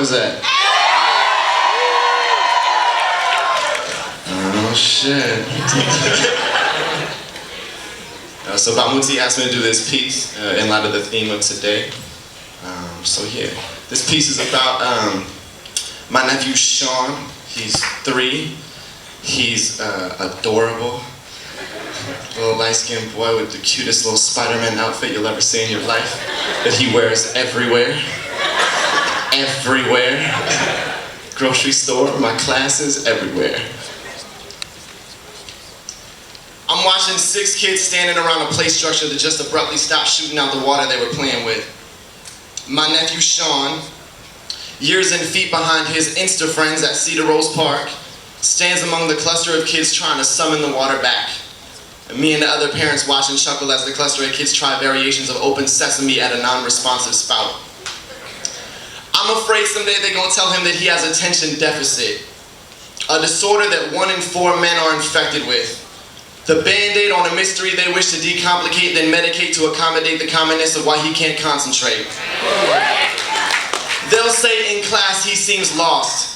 is that? Oh shit. So Bamuti asked me to do this piece in light of the theme of today. So yeah, this piece is about my nephew Sean. He's 3. He's adorable. Little light-skinned boy with the cutest little Spider-Man outfit you'll ever see in your life that he wears everywhere. Everywhere. Grocery store, my classes, everywhere. I'm watching 6 kids standing around a play structure that just abruptly stopped shooting out the water they were playing with. My nephew Sean, years and feet behind his Insta friends at Cedar Rose Park, stands among the cluster of kids trying to summon the water back. And me and the other parents watch and chuckle as the cluster of kids try variations of open sesame at a non-responsive spout. I'm afraid someday they're gonna tell him that he has attention deficit, a disorder that 1 in 4 men are infected with. The band-aid on a mystery they wish to decomplicate, then medicate to accommodate the commonness of why he can't concentrate. They'll say in class he seems lost.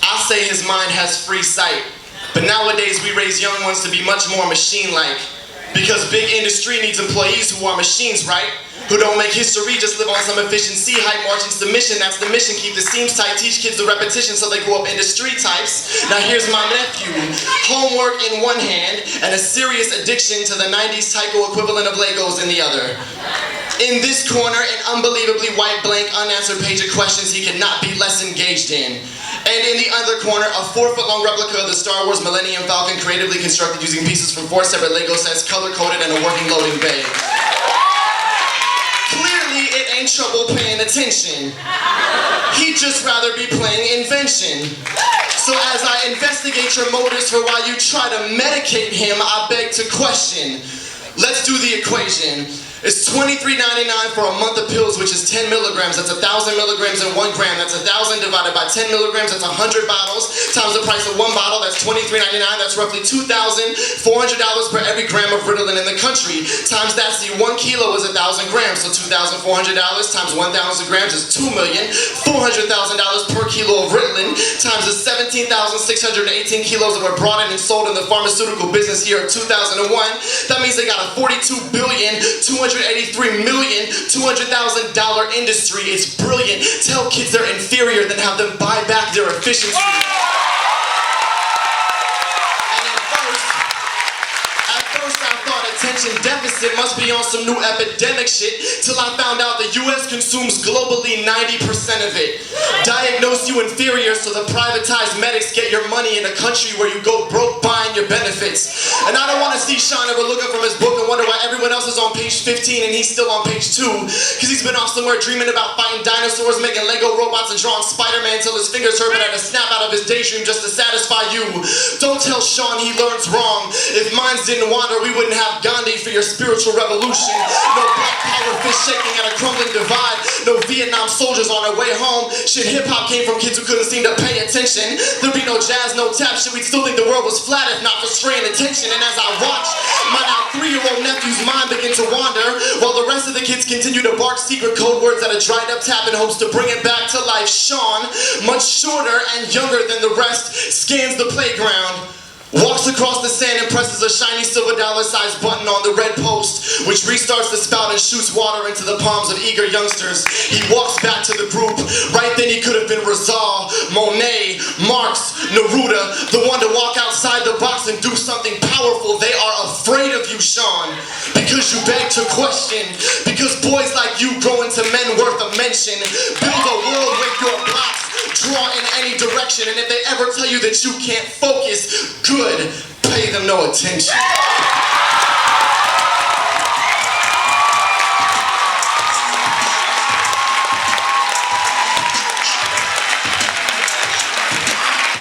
I'll say his mind has free sight. But nowadays we raise young ones to be much more machine-like. Because big industry needs employees who are machines, right? Who don't make history, just live on some efficiency, high margin submission, that's the mission. Keep the seams tight, teach kids the repetition so they grow up industry types. Now here's my nephew, homework in one hand and a serious addiction to the 90s Tyco equivalent of Legos in the other. In this corner, an unbelievably white blank unanswered page of questions he could not be less engaged in. And in the other corner, a 4-foot-long replica of the Star Wars Millennium Falcon creatively constructed using pieces from 4 separate Lego sets, color-coded and a working loading bay. Clearly, it ain't trouble paying attention. He'd just rather be playing invention. So as I investigate your motives for why you try to medicate him, I beg to question. Let's do the equation. It's $23.99 for a month of pills, which is 10 milligrams. That's 1,000 milligrams in 1 gram. That's 1,000 divided by 10 milligrams. That's 100 bottles times the price of 1 bottle. That's $23.99. That's roughly $2,400 per every gram of Ritalin in the country. Times that, see, 1 kilo is 1,000 grams. So $2,400 times 1,000 grams is $2,400,000 per kilo of Ritalin. Times the 17,618 kilos that were brought in and sold in the pharmaceutical business here in 2001. That means they got a $42,283,200,000 industry. It's brilliant. Tell kids they're inferior, then have them buy back their efficiency. At first I thought attention deficit must be on some new epidemic shit, till I found out the US consumes globally 90% of it. Diagnose you inferior so the privatized medics get your money in a country where you go broke buying your benefits. And I don't want to see Sean ever looking from his book and wonder why everyone else is on page 15 and he's still on page 2. Because he's been off somewhere dreaming about fighting dinosaurs, making Lego robots and drawing Spider-Man till his fingers hurt but had to snap out of his daydream just to satisfy you. Don't tell Sean he learns wrong. If minds didn't wander, we wouldn't have Gandhi for your spiritual revolution. No black power fist shaking at a crumbling divide. No Vietnam soldiers on their way home. Shit, hip-hop came from kids who couldn't seem to pay attention. There'd be no jazz, no tap shit. We'd still think the world was flat if not for straying attention. And as I watch my now 3-year-old nephew's mind begin to wander, while the rest of the kids continue to bark secret code words at a dried up tap in hopes to bring it back to life, Sean, much shorter and younger than the rest, scans the playground, walks across the sand and presses a shiny silver dollar-sized button on the red post, which restarts the spout and shoots water into the palms of eager youngsters. He walks back to the group. Right then he could have been Rizal, Monet, Marx, Neruda, the one to walk outside the box and do something powerful. They are afraid of you, Sean, because you beg to question, because boys like you grow into men worth a mention. Build a world with your blocks, draw in any direction, and if they ever tell you that you can't focus, good, pay them no attention.